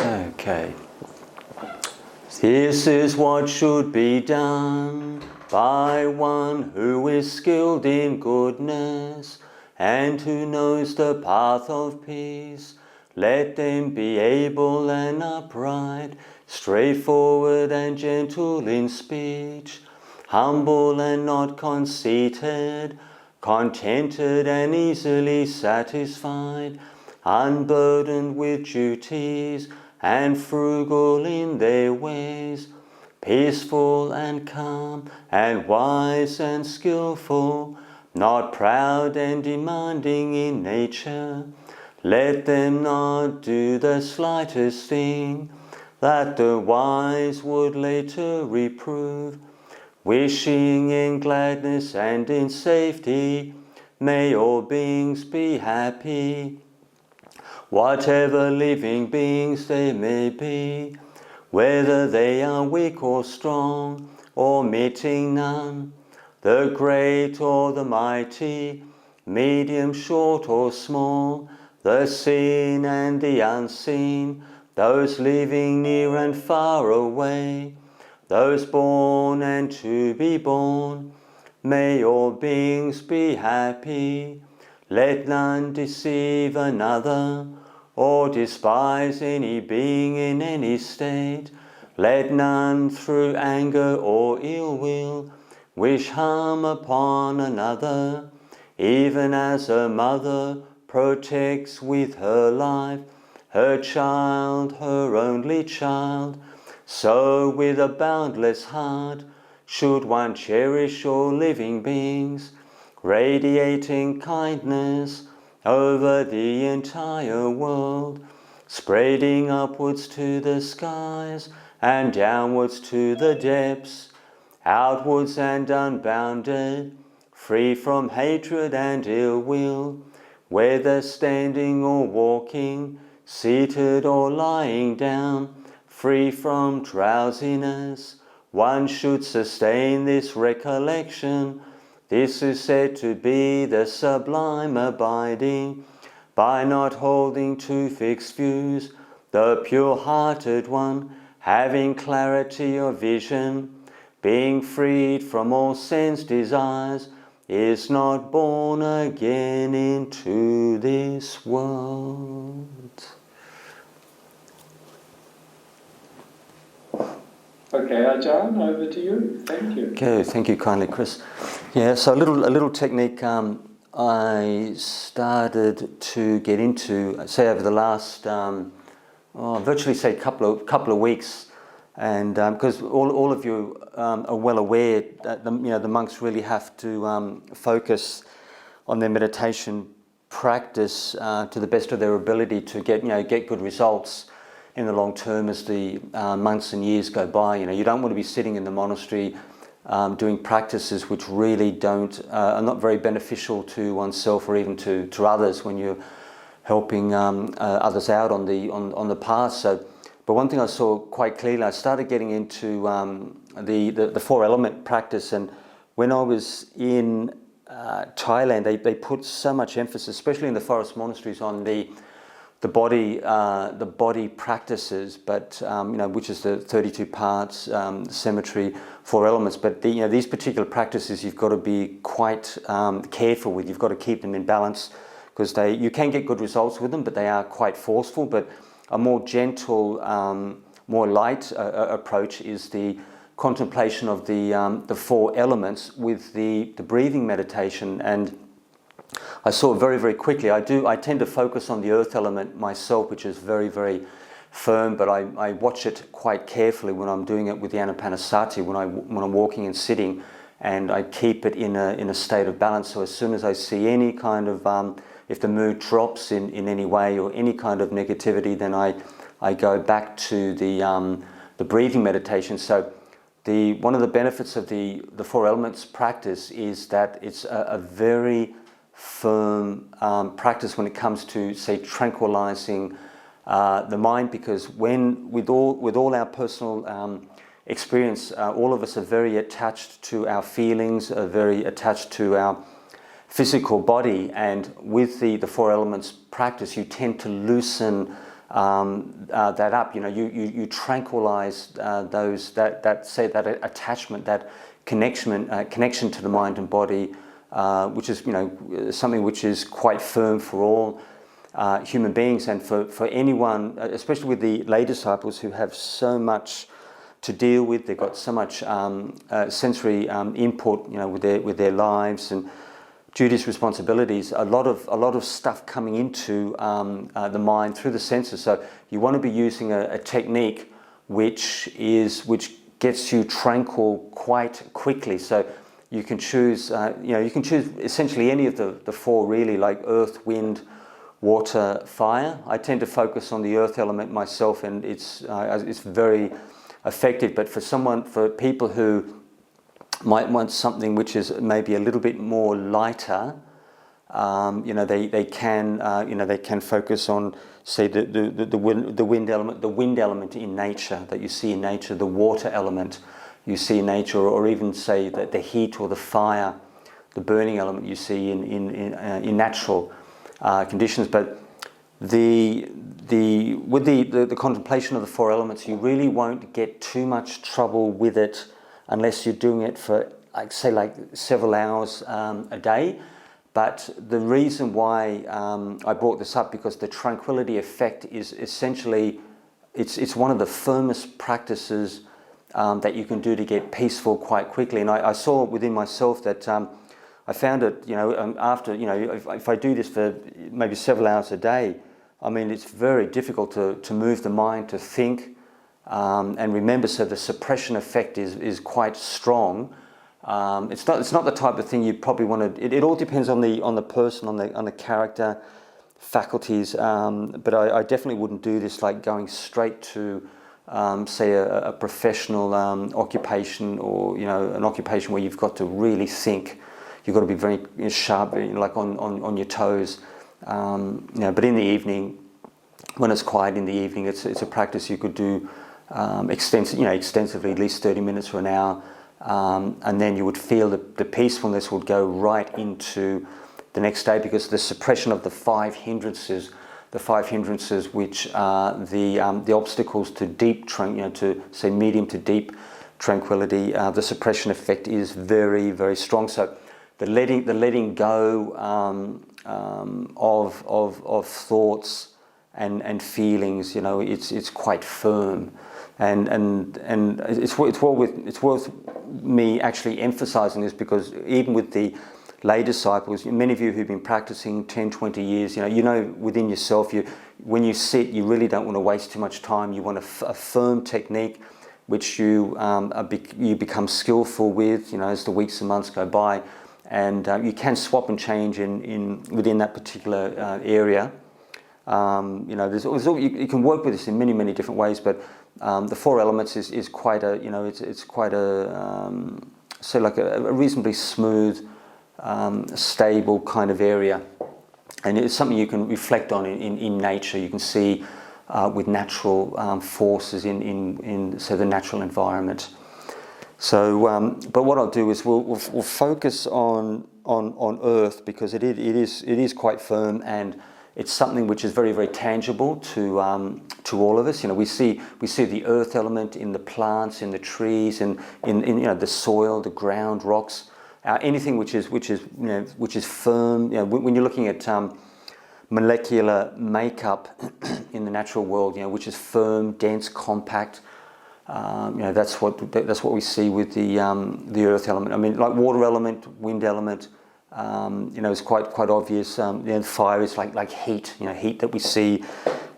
Okay. This is what should be done by one who is skilled in goodness and who knows the path of peace. Let them be able and upright, straightforward and gentle in speech, humble and not conceited, contented and easily satisfied, unburdened with duties, and frugal in their ways, peaceful and calm, and wise and skillful, not proud and demanding in nature. Let them not do the slightest thing that the wise would later reprove, wishing in gladness and in safety, may all beings be happy. Whatever living beings they may be, whether they are weak or strong, or meeting none, the great or the mighty, medium, short or small, the seen and the unseen, those living near and far away, those born and to be born, may all beings be happy. Let none deceive another, or despise any being in any state. Let none through anger or ill will wish harm upon another, even as a mother protects with her life her child, her only child. So with a boundless heart should one cherish all living beings, radiating kindness over the entire world, spreading upwards to the skies and downwards to the depths, outwards and unbounded, free from hatred and ill will, whether standing or walking, seated or lying down, free from drowsiness. One should sustain this recollection. This is said to be the sublime abiding, by not holding to fixed views, the pure-hearted one, having clarity of vision, being freed from all sense desires, is not born again into this world. Okay, Ajahn, over to you. Thank you. Okay, thank you kindly, Chris. Yeah, so a little technique I started to get into, say, over the last, virtually say couple of weeks, and because all of you are well aware that the monks really have to focus on their meditation practice to the best of their ability to get good results in the long term as the months and years go by. You don't want to be sitting in the monastery doing practices which really are not very beneficial to oneself or even to others when you're helping others out on the path. So, but one thing I saw quite clearly, I started getting into the four element practice, and when I was in Thailand, they put so much emphasis, especially in the forest monasteries, on the body practices, but which is the 32 parts, symmetry, four elements. But these particular practices you've got to be quite careful with. You've got to keep them in balance, because you can get good results with them, but they are quite forceful. But a more gentle, more light approach is the contemplation of the four elements with the breathing meditation. And I saw very, very quickly, I tend to focus on the earth element myself, which is very, very firm, but I watch it quite carefully when I'm doing it with the anapanasati, when I'm walking and sitting, and I keep it in a state of balance. So as soon as I see any kind of, if the mood drops in any way or any kind of negativity, then I go back to the breathing meditation. So one of the benefits of the four elements practice is that it's a very firm practice when it comes to, say, tranquilizing the mind, because with all our personal experience, all of us are very attached to our feelings, are very attached to our physical body, and with the four elements practice, you tend to loosen that up. You tranquilize that attachment, that connection to the mind and body, which is something which is quite firm for all human beings, and for anyone, especially with the lay disciples who have so much to deal with. They've got so much sensory input, with their lives and duties, responsibilities. A lot of stuff coming into the mind through the senses. So you want to be using a technique which gets you tranquil quite quickly. So you can choose, essentially any of the four, really, like earth, wind, water, fire. I tend to focus on the earth element myself, and it's very effective. But for people who might want something which is maybe a little bit more lighter, they can focus on, say, the wind element in nature that you see in nature, the water element you see in nature, or even say that the heat or the fire, the burning element you see in natural conditions. But with the contemplation of the four elements, you really won't get too much trouble with it unless you're doing it for, several hours a day. But the reason why I brought this up, because the tranquility effect is essentially, it's one of the firmest practices that you can do to get peaceful quite quickly. And I saw within myself that I found it, after, if I do this for maybe several hours a day, I mean, it's very difficult to move the mind, to think and remember. So the suppression effect is quite strong. It's not the type of thing you probably want to. It all depends on the person, on the character, faculties. But I definitely wouldn't do this like going straight to, say, a professional occupation, or an occupation where you've got to really think. You've got to be very sharp, like on your toes. But in the evening, when it's quiet in the evening, it's a practice you could do extensively, at least 30 minutes or an hour. And then you would feel the peacefulness would go right into the next day, because the suppression of the five hindrances which are the obstacles to deep, to say medium to deep tranquility, the suppression effect is very, very strong. So the letting go of thoughts and feelings, it's quite firm. And it's worth me actually emphasizing this, because even with the lay disciples, many of you who've been practicing 10, 20 years, within yourself, when you sit, you really don't want to waste too much time. You want a firm technique which you become skillful with, as the weeks and months go by, and you can swap and change within that particular area. You can work with this in many, many different ways, but the four elements is quite a, it's quite a, say, like a reasonably smooth, stable kind of area. And it's something you can reflect on in nature. You can see with natural forces in say, the natural environment. So, but what I'll do is we'll focus on earth, because it is quite firm, and it's something which is very, very tangible to all of us. We see the earth element in the plants, in the trees, in the soil, the ground, rocks, anything which is firm. When you're looking at molecular makeup in the natural world, which is firm, dense, compact. That's what we see with the earth element. I mean, like water element, wind element. It's quite obvious. Fire is like heat. Heat that we see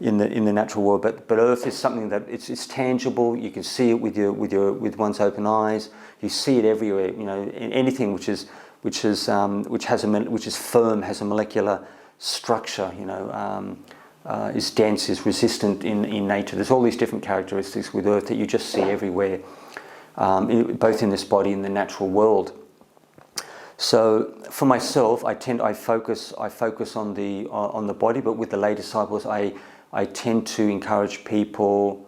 in the natural world. But earth is something that it's tangible. You can see it with one's open eyes. You see it everywhere. Anything which is firm, has a molecular structure. Is dense, is resistant in nature. There's all these different characteristics with earth that you just see everywhere, both in this body and the natural world. So for myself, I focus on the body, but with the lay disciples, I tend to encourage people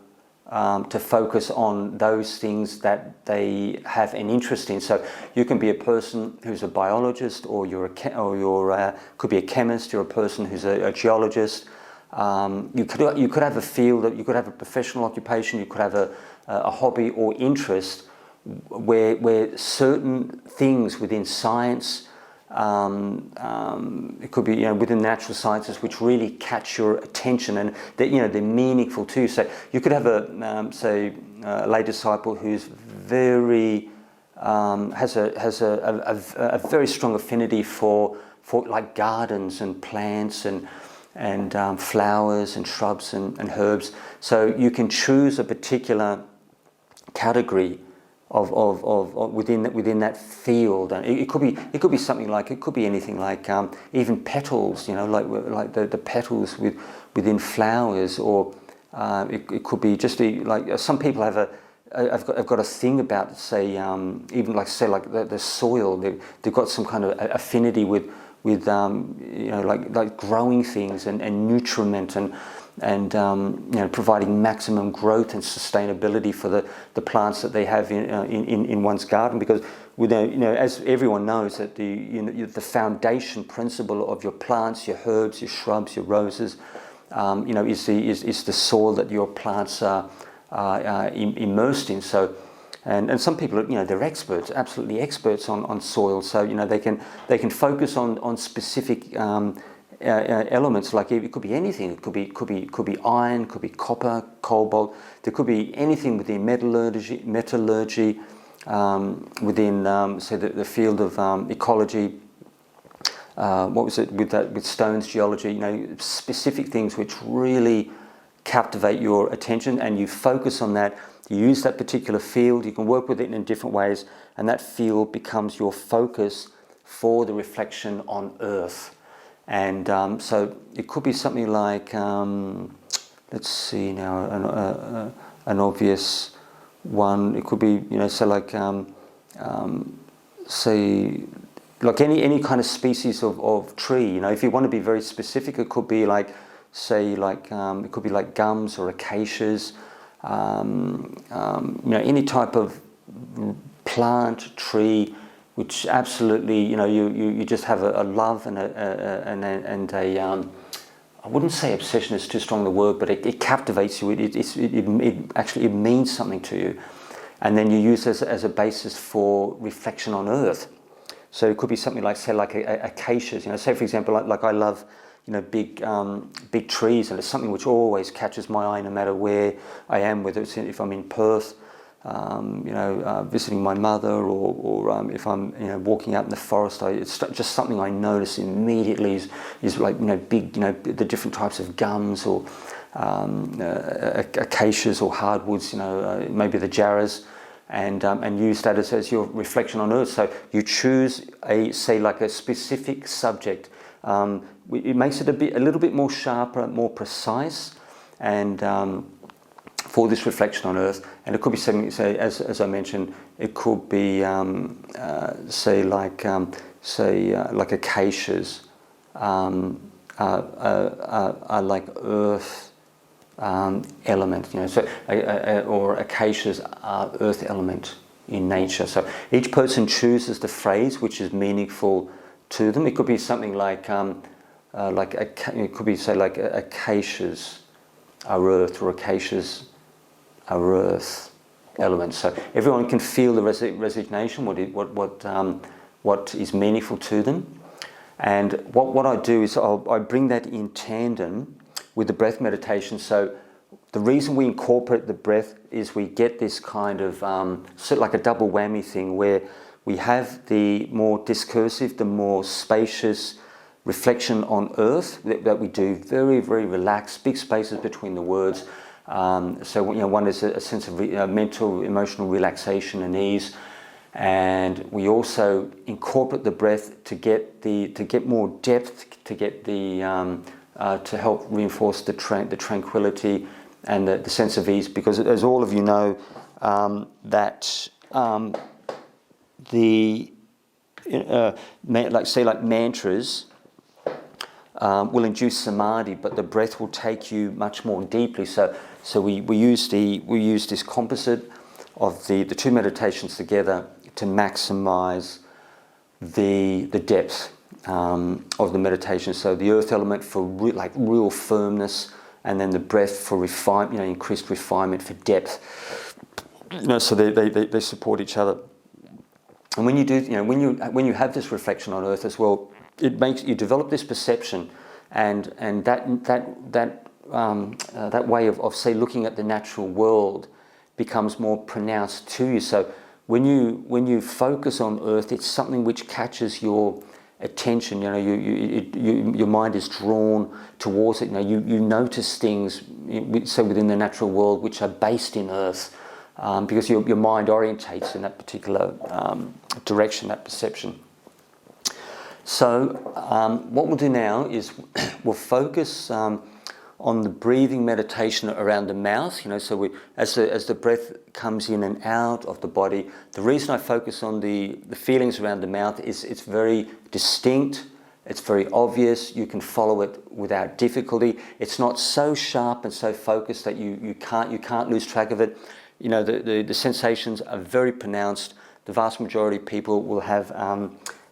to focus on those things that they have an interest in. So you can be a person who's a biologist, or could be a chemist. You're a person who's a geologist. You could have a field, you could have a professional occupation, you could have a hobby or interest where certain things within science, it could be within natural sciences, which really catch your attention, and they're meaningful too. So you could have a lay disciple who's very has a very strong affinity for like gardens and plants and flowers and shrubs and herbs. So you can choose a particular category of within that field, and it could be something like, it could be anything like even petals, like the petals within flowers, or it could be just like some people have I've got a thing about, say, even like the soil. They've got some kind of affinity with like growing things and nutriment and providing maximum growth and sustainability for the plants that they have in one's garden. Because as everyone knows, that the foundation principle of your plants, your herbs, your shrubs, your roses, is the soil that your plants are immersed in. So, and some people, they're experts, absolutely experts on soil. So they can focus on specific elements. Like it could be anything. It could be iron, could be copper, cobalt. There could be anything within metallurgy, within say the field of ecology. What was it with stones, geology? Specific things which really captivate your attention, and you focus on that. You use that particular field. You can work with it in different ways, and that field becomes your focus for the reflection on earth. And so it could be something like, let's see now, an obvious one. It could be, say like any kind of species of tree. If you want to be very specific, it could be like, say, it could be like gums or acacias. Any type of plant, tree, which absolutely, you just have a love and a I wouldn't say obsession is too strong the word, but it captivates you. It actually means something to you, and then you use this as a basis for reflection on earth. So it could be something like, say, like acacias. Say for example, like I love big trees, and it's something which always catches my eye no matter where I am, whether it's if I'm in Perth, visiting my mother, or if I'm walking out in the forest. It's just something I notice immediately is like big the different types of gums or acacias or hardwoods, maybe the jarrahs, and use that as your reflection on earth. So you choose a specific subject. It makes it a little bit more sharper, more precise, and for this reflection on earth. And it could be something, say, as I mentioned, it could be like acacias are like earth element, or acacias are earth element in nature. So each person chooses the phrase which is meaningful to them. It could be something like it could be, say, like acacias are earth, or acacias are earth elements. So everyone can feel the resignation, what is meaningful to them. And what I do is I bring that in tandem with the breath meditation. So the reason we incorporate the breath is we get this kind of sort of like a double whammy thing, where we have the more discursive, the more spacious reflection on earth that we do, very, very relaxed, big spaces between the words. So one is a sense of mental, emotional relaxation and ease, and we also incorporate the breath to get more depth, to get to help reinforce the tranquility and the sense of ease. Because as all of you know, that like mantras will induce samadhi, but the breath will take you much more deeply. So we use this composite of the two meditations together to maximize the depth of the meditation. So the earth element for real firmness, and then the breath for refinement, increased refinement for depth. So they support each other. And when you do, when you have this reflection on earth as well, it makes you develop this perception, and that way of say looking at the natural world becomes more pronounced to you. So when you focus on earth, it's something which catches your attention. Your mind is drawn towards it. You notice things, so within the natural world, which are based in earth, because your mind orientates in that particular direction, that perception. So what we'll do now is we'll focus on the breathing meditation around the mouth. So as the breath comes in and out of the body, the reason I focus on the feelings around the mouth is it's very distinct, it's very obvious, you can follow it without difficulty. It's not so sharp and so focused that you can't lose track of it. The sensations are very pronounced. The vast majority of people will have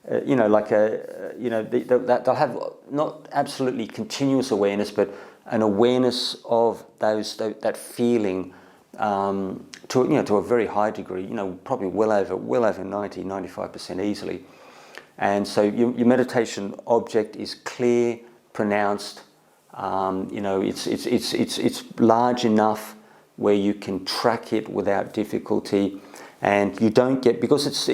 they'll have not absolutely continuous awareness, but an awareness of that feeling to a very high degree, probably well over 90-95% easily. And so your meditation object is clear, pronounced. It's large enough where you can track it without difficulty, and you don't get, because it's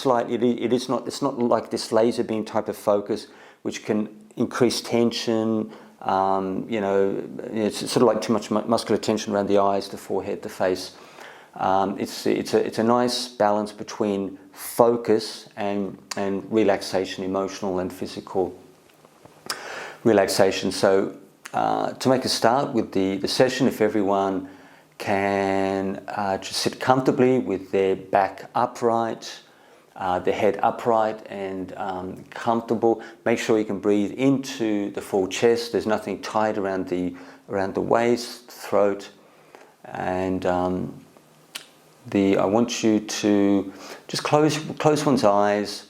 not like this laser beam type of focus which can increase tension. It's sort of like too much muscular tension around the eyes, the forehead, the face. It's a nice balance between focus and relaxation, emotional and physical relaxation. So to make a start with the session, if everyone can just sit comfortably with their back upright, the head upright and comfortable. Make sure you can breathe into the full chest. There's nothing tight around the waist, throat, and I want you to just close one's eyes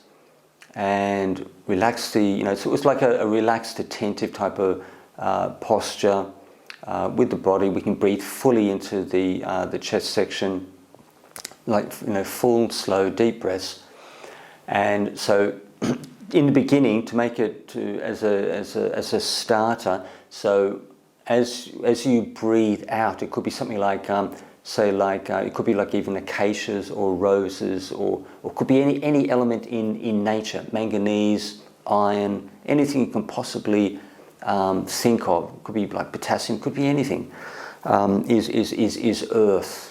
and relax it's like a relaxed, attentive type of posture with the body. We can breathe fully into the chest section, full, slow, deep breaths. And so, in the beginning, to make it as a starter, so as you breathe out, it could be something like it could be like even acacias or roses, or could be any element in nature, manganese, iron, anything you can possibly think of. It could be like potassium, could be anything. Is earth.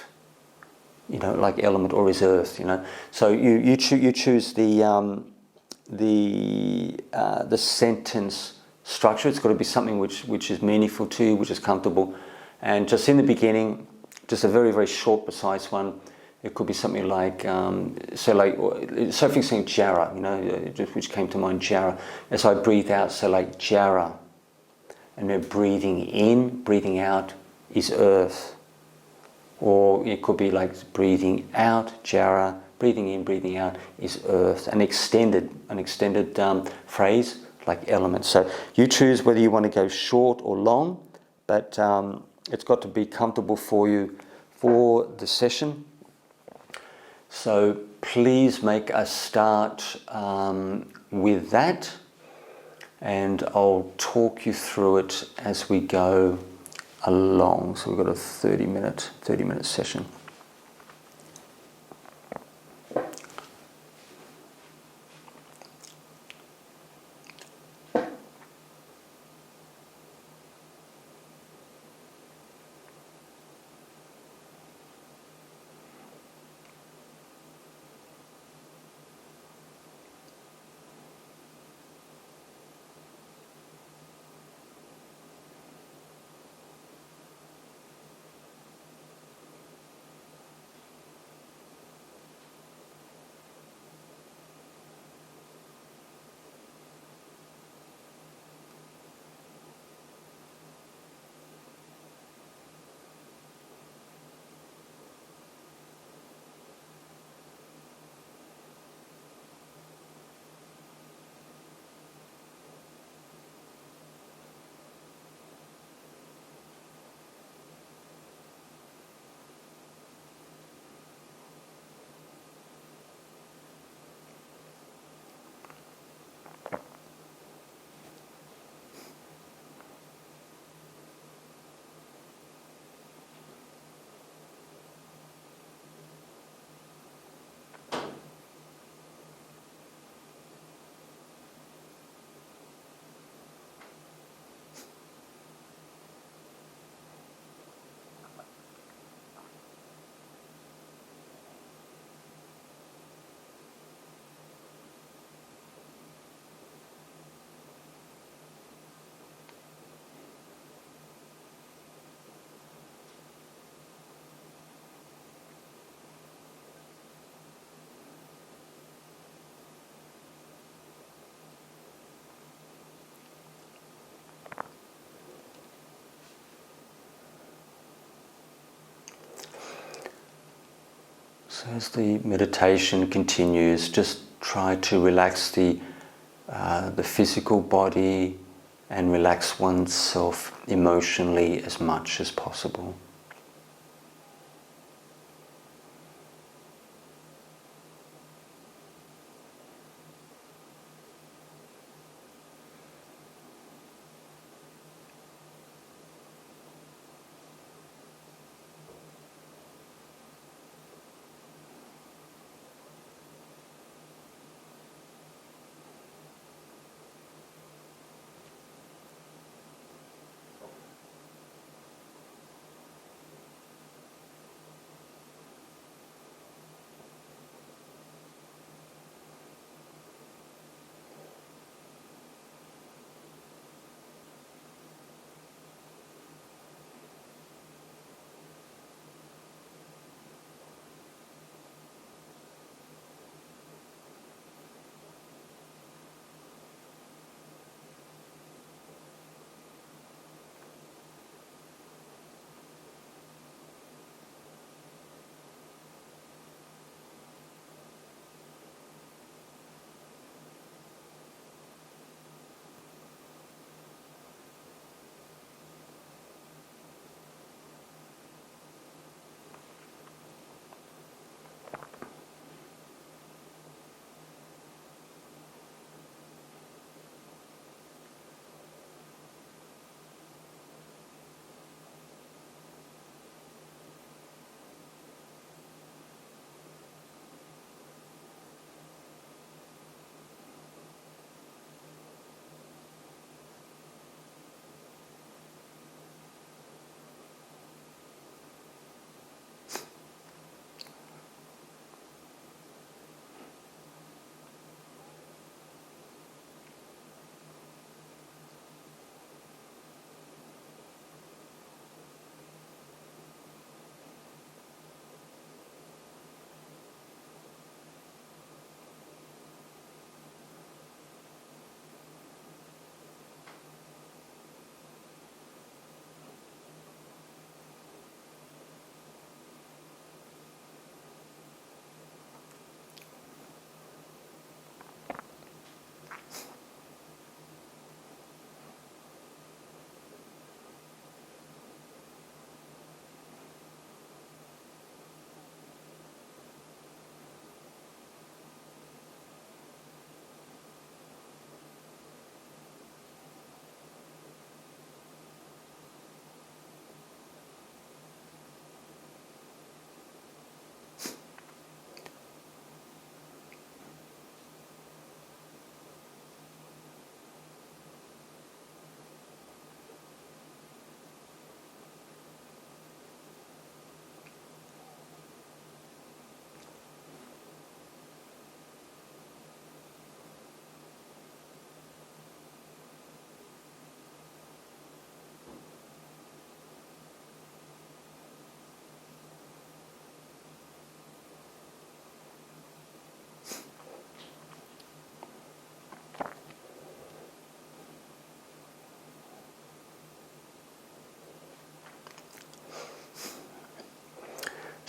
Like element, or is earth, So you choose the sentence structure. It's got to be something which is meaningful to you, which is comfortable. And just in the beginning, just a very, very short, precise one. It could be something like, for example, Jara, which came to mind, Jara. As I breathe out, so like Jara. And then breathing in, breathing out is earth. Or it could be like breathing out, Jara, breathing in, breathing out is earth. An extended phrase like element. So you choose whether you want to go short or long, but it's got to be comfortable for you for the session. So please make a start with that, and I'll talk you through it as we go along. So we've got a 30-minute session. as the meditation continues, just try to relax the physical body and relax oneself emotionally as much as possible.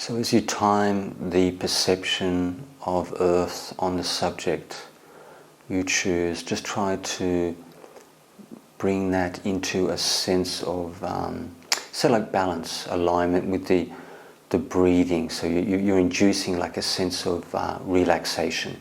So as you time the perception of earth on the subject you choose, just try to bring that into a sense of, say like balance, alignment with the breathing. So you're inducing like a sense of relaxation.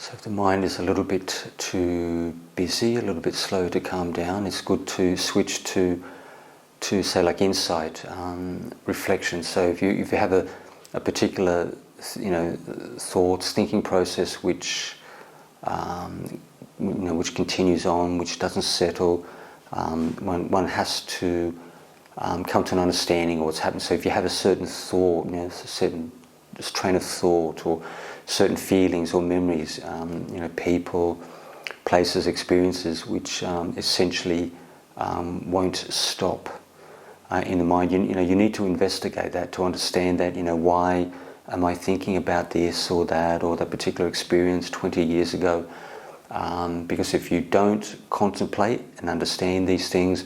So if the mind is a little bit too busy, a little bit slow to calm down, it's good to switch to say like insight, reflection. So if you have a particular thoughts, thinking process which which continues on, which doesn't settle, one has to come to an understanding of what's happened. So if you have a certain thought, a certain train of thought, or certain feelings or memories, people, places, experiences, which essentially won't stop in the mind. You need to investigate that to understand that. Why am I thinking about this or that particular experience 20 years ago? Because if you don't contemplate and understand these things,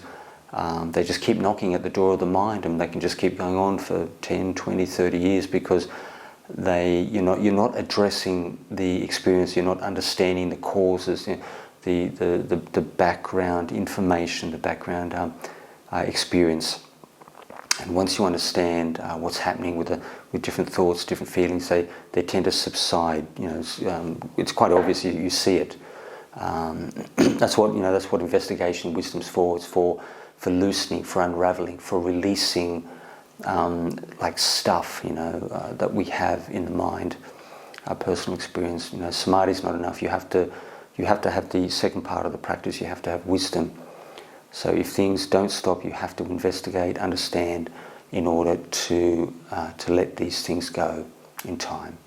they just keep knocking at the door of the mind, and they can just keep going on for 10, 20, 30 years because you're not addressing the experience, you're not understanding the causes, the background information, the background experience. And once you understand what's happening with different thoughts, different feelings, they tend to subside. It's quite obvious. You see it. That's what investigation wisdom's for. It's for loosening, for unraveling, for releasing stuff that we have in the mind, our personal experience. Samadhi is not enough. You have to have the second part of the practice. You have to have wisdom. So if things don't stop, you have to investigate, understand, in order to let these things go in time.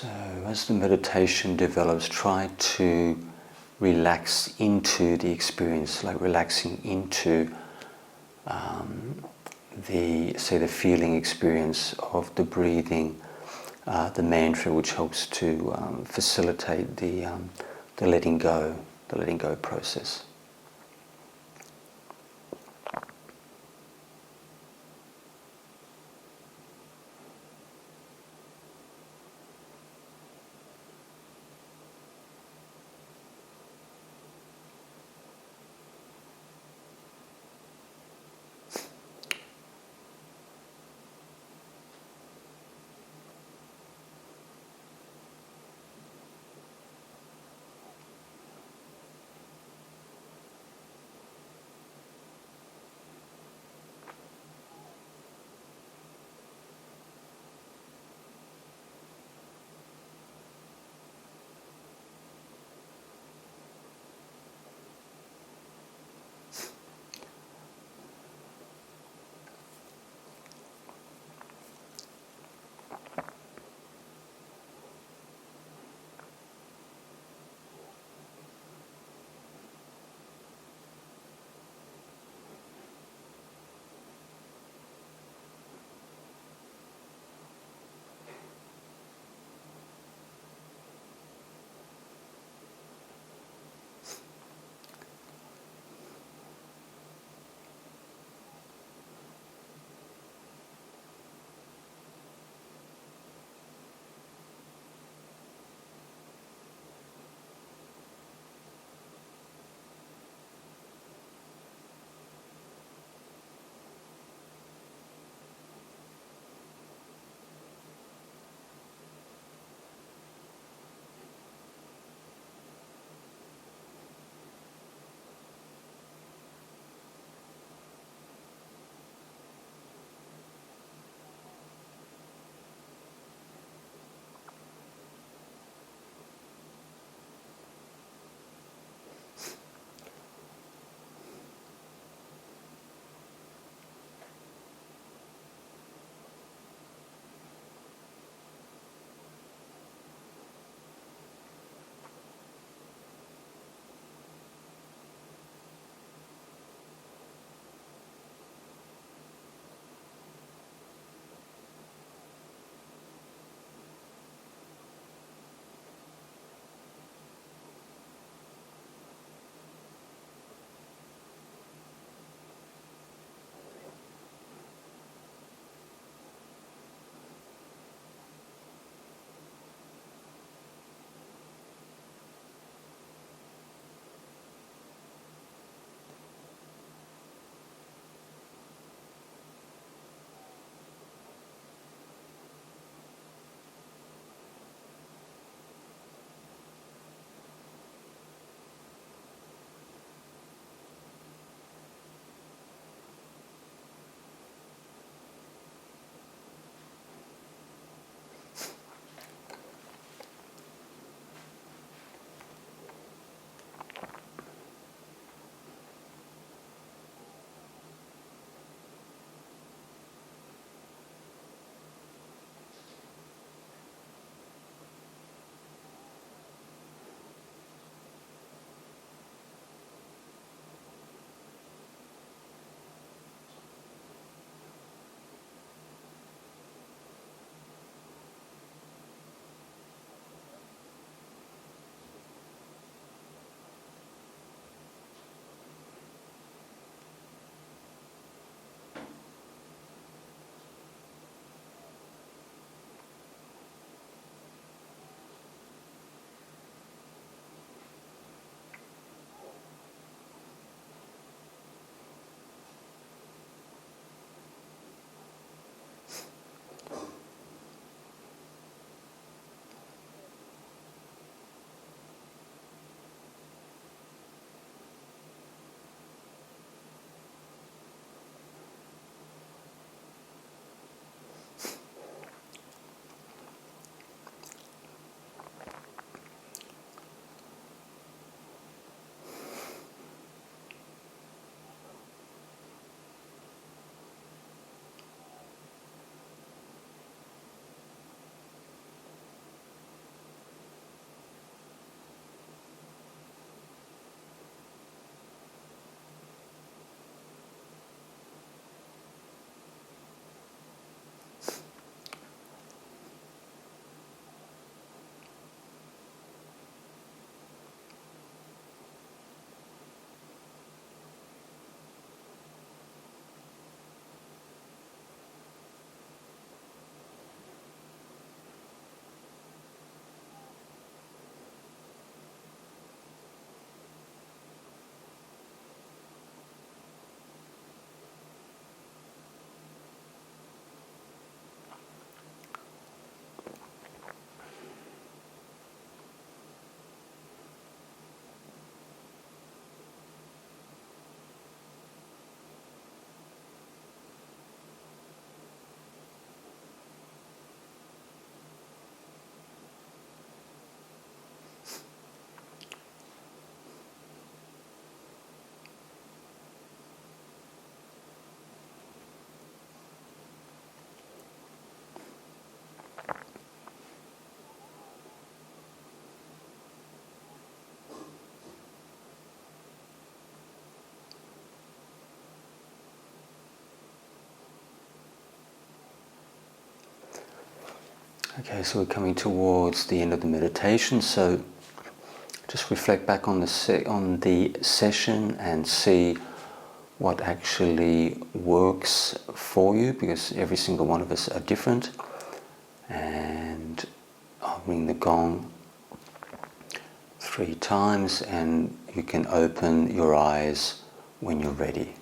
So as the meditation develops, try to relax into the experience, like relaxing into the feeling experience of the breathing, the mantra, which helps to facilitate the letting go process. Okay, so we're coming towards the end of the meditation, so just reflect back on the session and see what actually works for you, because every single one of us are different. And I'll ring the gong 3 times and you can open your eyes when you're ready.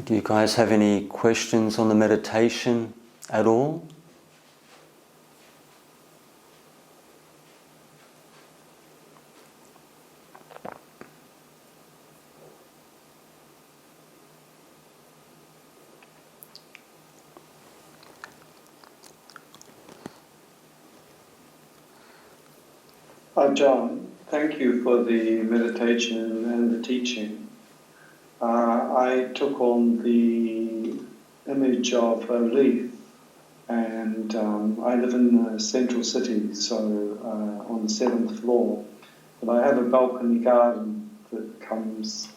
Do you guys have any questions on the meditation at all? Ajahn, thank you for the meditation and the teaching. I took on the image of a leaf, and I live in the central city, so on the 7th floor. But I have a balcony garden that comes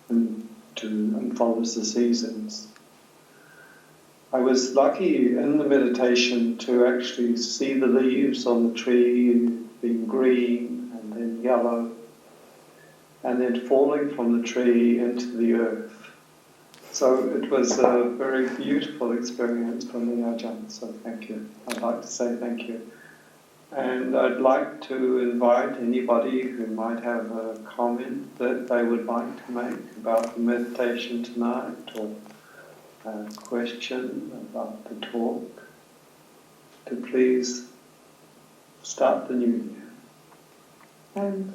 into and follows the seasons. I was lucky in the meditation to actually see the leaves on the tree being green and then yellow, and then falling from the tree into the earth. So it was a very beautiful experience for me, Ajahn, so thank you. I'd like to say thank you. And I'd like to invite anybody who might have a comment that they would like to make about the meditation tonight, or a question about the talk, to please start the new year and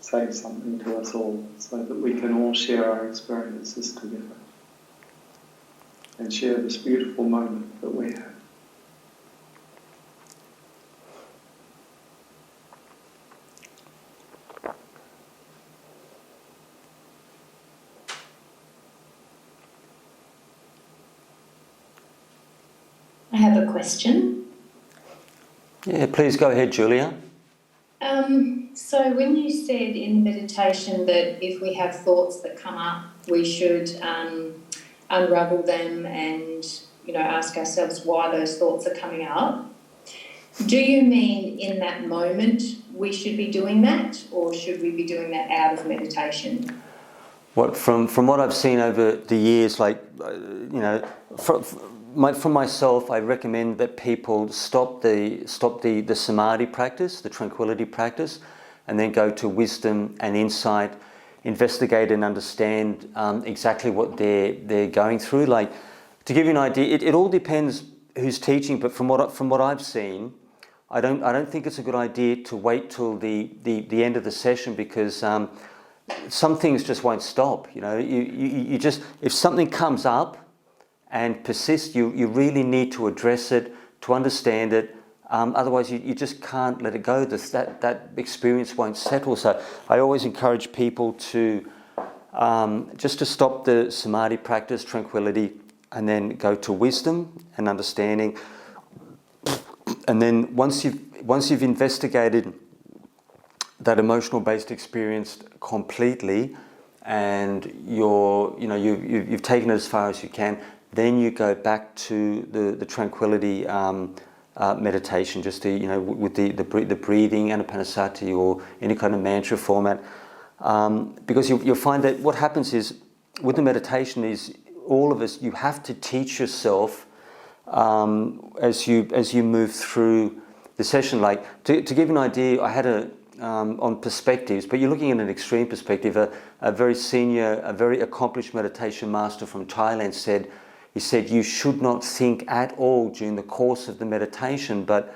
say something to us all so that we can all share our experiences together and share this beautiful moment that we have. I have a question. Yeah, please go ahead, Julia. So when you said in meditation that if we have thoughts that come up, we should unravel them and, ask ourselves why those thoughts are coming up. Do you mean in that moment we should be doing that, or should we be doing that out of meditation? From what I've seen over the years, from myself, I recommend that people stop the samadhi practice, the tranquility practice, and then go to wisdom and insight, investigate and understand exactly what they're going through. Like, to give you an idea, it all depends who's teaching. But from what I've seen, I don't think it's a good idea to wait till the end of the session, because some things just won't stop. You just, if something comes up and persists, you really need to address it, to understand it. Otherwise, you just can't let it go. That experience won't settle. So I always encourage people to just to stop the samadhi practice, tranquility, and then go to wisdom and understanding. And then once you've investigated that emotional-based experience completely, and you've taken it as far as you can, then you go back to the tranquility meditation, just with the breathing, anapanasati, or any kind of mantra format, because you'll find that what happens is with the meditation is all of us. You have to teach yourself as you move through the session. Like to give you an idea, I had on perspectives, but you're looking at an extreme perspective. A very senior, a very accomplished meditation master from Thailand said, you should not think at all during the course of the meditation, but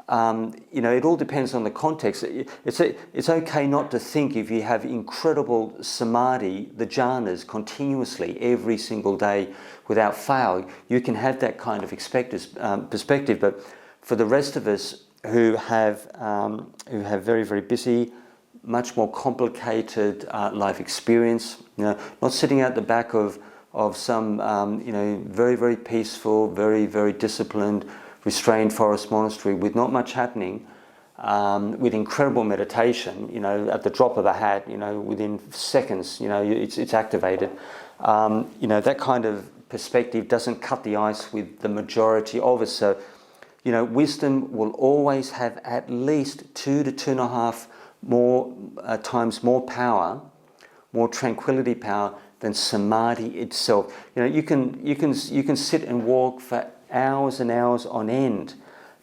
it all depends on the context. It's okay not to think if you have incredible samadhi, the jhanas, continuously every single day without fail. You can have that kind of perspective, but for the rest of us who have very, very busy, much more complicated life experience, not sitting out the back of some very, very peaceful, very, very disciplined, restrained forest monastery with not much happening, with incredible meditation, at the drop of a hat, within seconds, it's activated. That kind of perspective doesn't cut the ice with the majority of us. So, wisdom will always have at least 2 to 2.5 more times more power, more tranquility power than samadhi itself. You can sit and walk for hours and hours on end,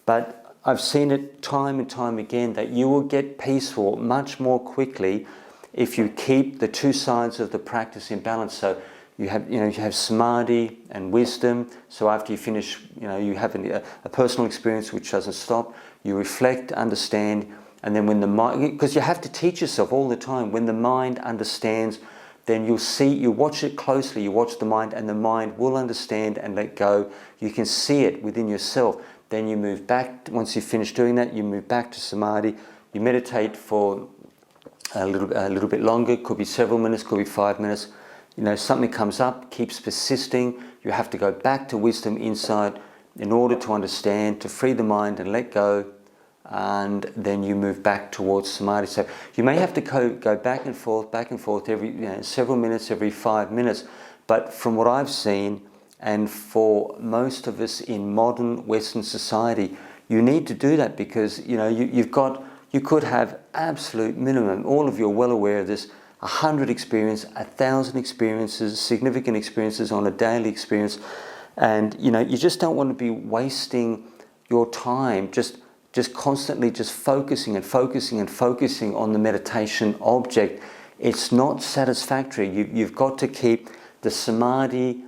but I've seen it time and time again that you will get peaceful much more quickly if you keep the two sides of the practice in balance. So you have samadhi and wisdom. So after you finish, you have a personal experience which doesn't stop. You reflect, understand, and then when the mind, because you have to teach yourself all the time, when the mind understands, then you watch it closely, you watch the mind, and the mind will understand and let go. You can see it within yourself. Then you move back, once you finish doing that, you move back to samadhi. You meditate for a little bit longer, could be several minutes, could be 5 minutes. Something comes up, keeps persisting. You have to go back to wisdom inside in order to understand, to free the mind and let go. And then you move back towards samadhi. So you may have to go back and forth every several minutes, every 5 minutes. But from what I've seen, and for most of us in modern Western society, you need to do that because you could have absolute minimum. All of you are well aware of this. 100 experiences, 1,000 experiences, significant experiences on a daily experience, and you just don't want to be wasting your time just constantly just focusing on the meditation object. It's not satisfactory. You've got to keep the samadhi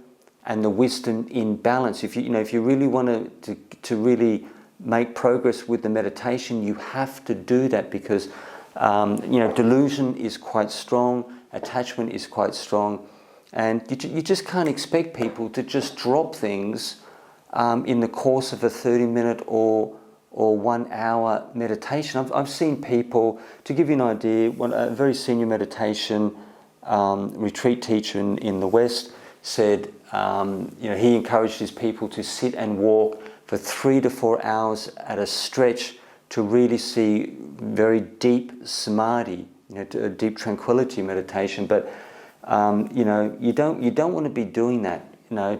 and the wisdom in balance. If you really want to really make progress with the meditation, you have to do that because delusion is quite strong, attachment is quite strong, and you just can't expect people to just drop things in the course of a 30-minute or 1 hour meditation. I've seen people, to give you an idea, a very senior meditation retreat teacher in the West said, he encouraged his people to sit and walk for 3 to 4 hours at a stretch to really see very deep samadhi, deep tranquility meditation. But you don't want to be doing that,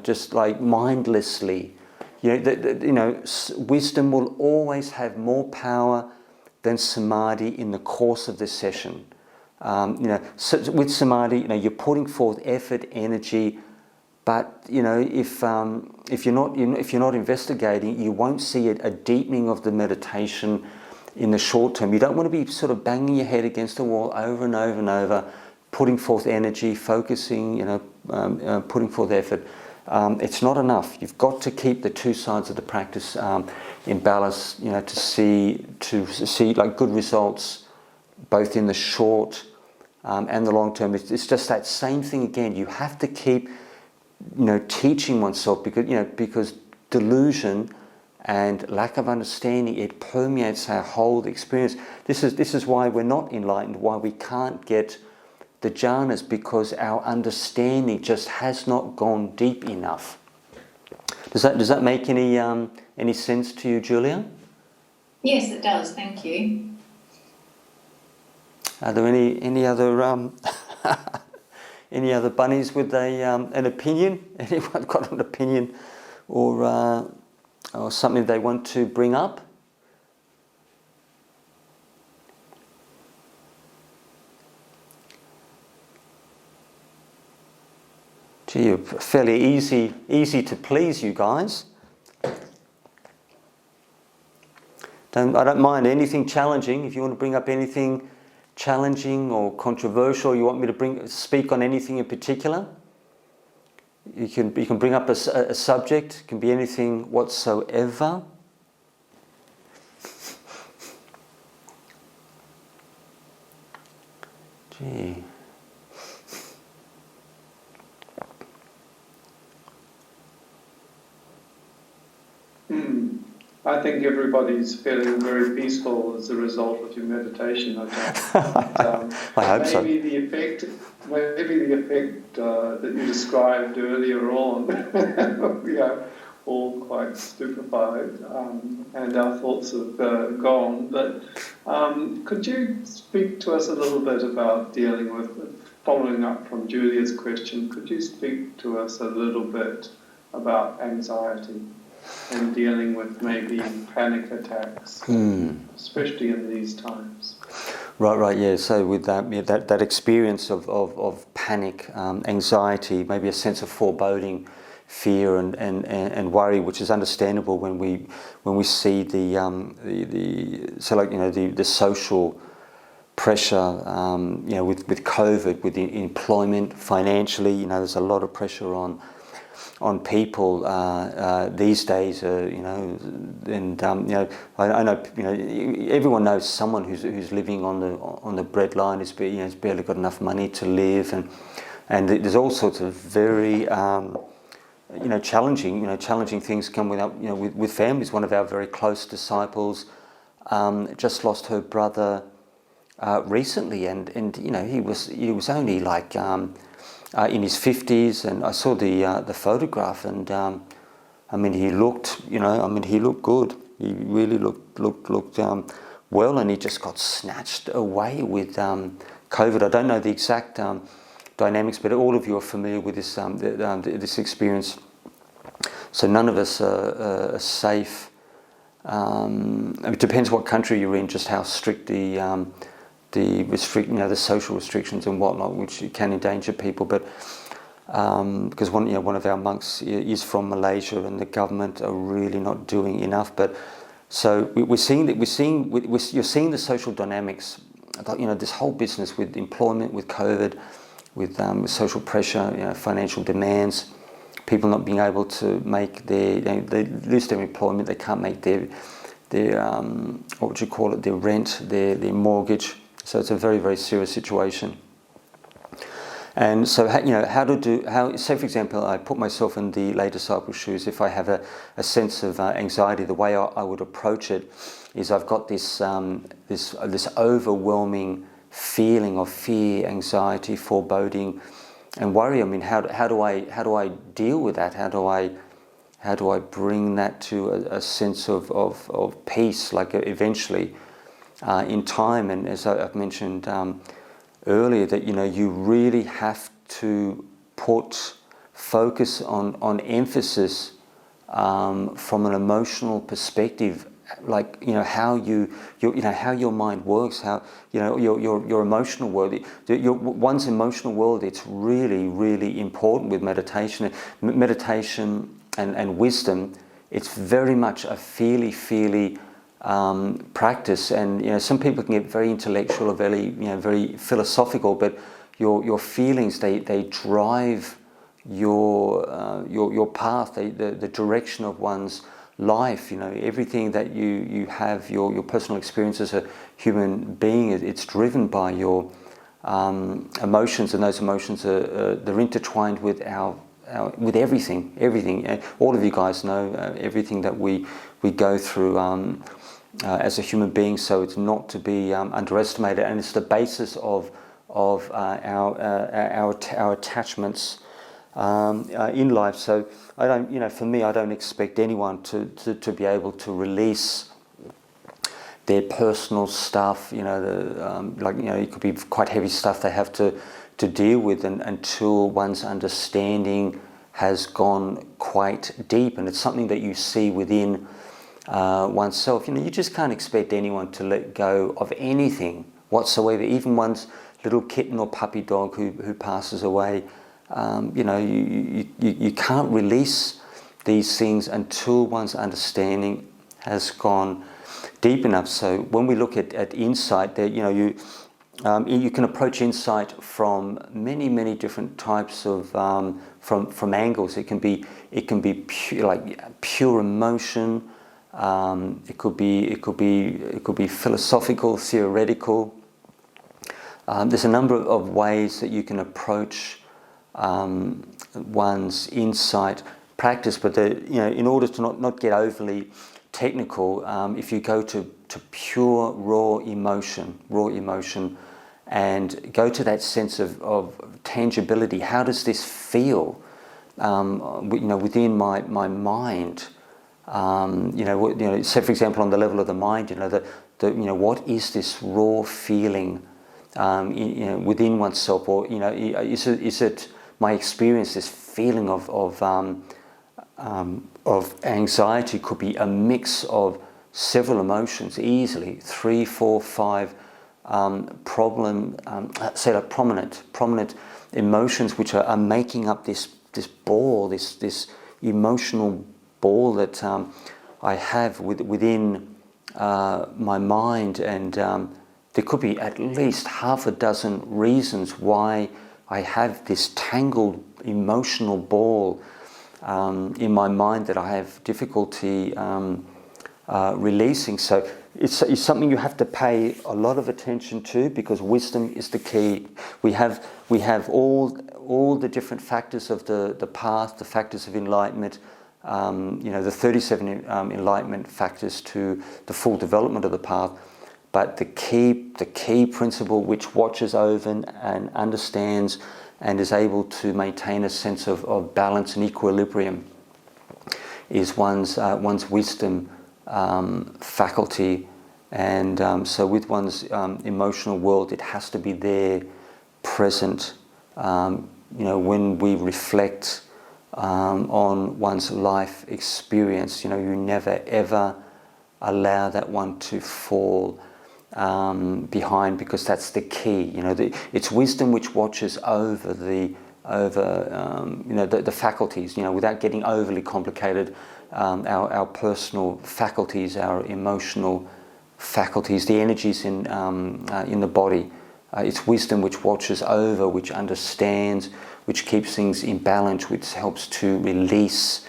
just like mindlessly. Wisdom will always have more power than samadhi in the course of the session. So with samadhi, you're putting forth effort, energy, but if you're not investigating, you won't see a deepening of the meditation in the short term. You don't want to be sort of banging your head against the wall over and over and over, putting forth energy, focusing, putting forth effort. It's not enough. You've got to keep the two sides of the practice in balance, to see like good results, both in the short and the long term. It's just that same thing again. You have to keep, teaching oneself because delusion and lack of understanding, it permeates our whole experience. This is why we're not enlightened, why we can't get the jhanas, because our understanding just has not gone deep enough. Does that make any sense to you, Julia? Yes, it does. Thank you. Are there any other any other bunnies with an opinion? Anyone got an opinion or something they want to bring up? Gee, fairly easy to please, you guys. I don't mind anything challenging. If you want to bring up anything challenging or controversial, you want me to speak on anything in particular, you can bring up a subject. It can be anything whatsoever. Gee. I think everybody's feeling very peaceful as a result of your meditation. I hope so. Maybe the effect that you described earlier on, we are all quite stupefied, and our thoughts have gone. But could you speak to us a little bit about dealing with, following up from Julia's question, could you speak to us a little bit about anxiety and dealing with maybe panic attacks, especially in these times? Right, yeah. So with that experience of panic, anxiety, maybe a sense of foreboding, fear and worry, which is understandable when we see the social pressure, with COVID, with the employment, financially, there's a lot of pressure on people these days, and I know, everyone knows someone who's living on the breadline, has barely got enough money to live, and there's all sorts of very challenging things coming up, with families. One of our very close disciples just lost her brother recently, and he was only like in his 50s, and I saw the photograph, and he looked good. He really looked well, and he just got snatched away with COVID. I don't know the exact dynamics, but all of you are familiar with this experience. So none of us are safe. It depends what country you're in, just how strict the social restrictions and whatnot, which can endanger people. But because one of our monks is from Malaysia, and the government are really not doing enough. But so you're seeing the social dynamics. This whole business with employment, with COVID, with social pressure, financial demands, people not being able to make they lose their employment, they can't make their their rent, their mortgage. So it's a very, very serious situation. And so, say for example, I put myself in the lay disciple's shoes. If I have a sense of anxiety, the way I would approach it is I've got this overwhelming feeling of fear, anxiety, foreboding, and worry. How do I deal with that? How do I bring that to a sense of peace, like eventually in time? And as I've mentioned earlier, that you really have to put focus on emphasis from an emotional perspective, like how how your mind works, how your emotional world, one's emotional world. It's really, really important with meditation and wisdom. It's very much a feely practice, and some people can get very intellectual or very philosophical, but your feelings, they drive your path, the direction of one's life. Everything that you have, your personal experience as a human being, it's driven by your emotions, and those emotions they're intertwined with with everything. All of you guys know everything that we go through as a human being, so it's not to be underestimated, and it's the basis of our attachments in life. So I don't, for me, I don't expect anyone to be able to release their personal stuff. It could be quite heavy stuff they have to deal with, until one's understanding has gone quite deep, and it's something that you see within oneself. You just can't expect anyone to let go of anything whatsoever, even one's little kitten or puppy dog who passes away you can't release these things until one's understanding has gone deep enough. So when we look at insight, there, you can approach insight from many different types of from angles. It can be pure emotion. It could be philosophical, theoretical. There's a number of ways that you can approach one's insight practice, but in order to not get overly technical, if you go to pure raw emotion, and go to that sense of tangibility. How does this feel? Within my mind. Say for example, on the level of the mind, what is this raw feeling within oneself, or is it my experience? This feeling of anxiety could be a mix of several emotions, easily 3, 4, 5 prominent emotions, which are making up this ball, this emotional ball that I have within my mind, and there could be at least half a dozen reasons why I have this tangled emotional ball in my mind that I have difficulty releasing. So it's something you have to pay a lot of attention to, because wisdom is the key. We have all the different factors of the path, the factors of enlightenment, the 37 enlightenment factors to the full development of the path. But the key principle which watches over and understands and is able to maintain a sense of balance and equilibrium is one's wisdom faculty. And so with one's emotional world, it has to be there, present. When we reflect on one's life experience, you never ever allow that one to fall behind, because that's the key. It's wisdom which watches over the faculties, without getting overly complicated. Our personal faculties, our emotional faculties, the energies in the body. It's wisdom which watches over, which understands, which keeps things in balance, which helps to release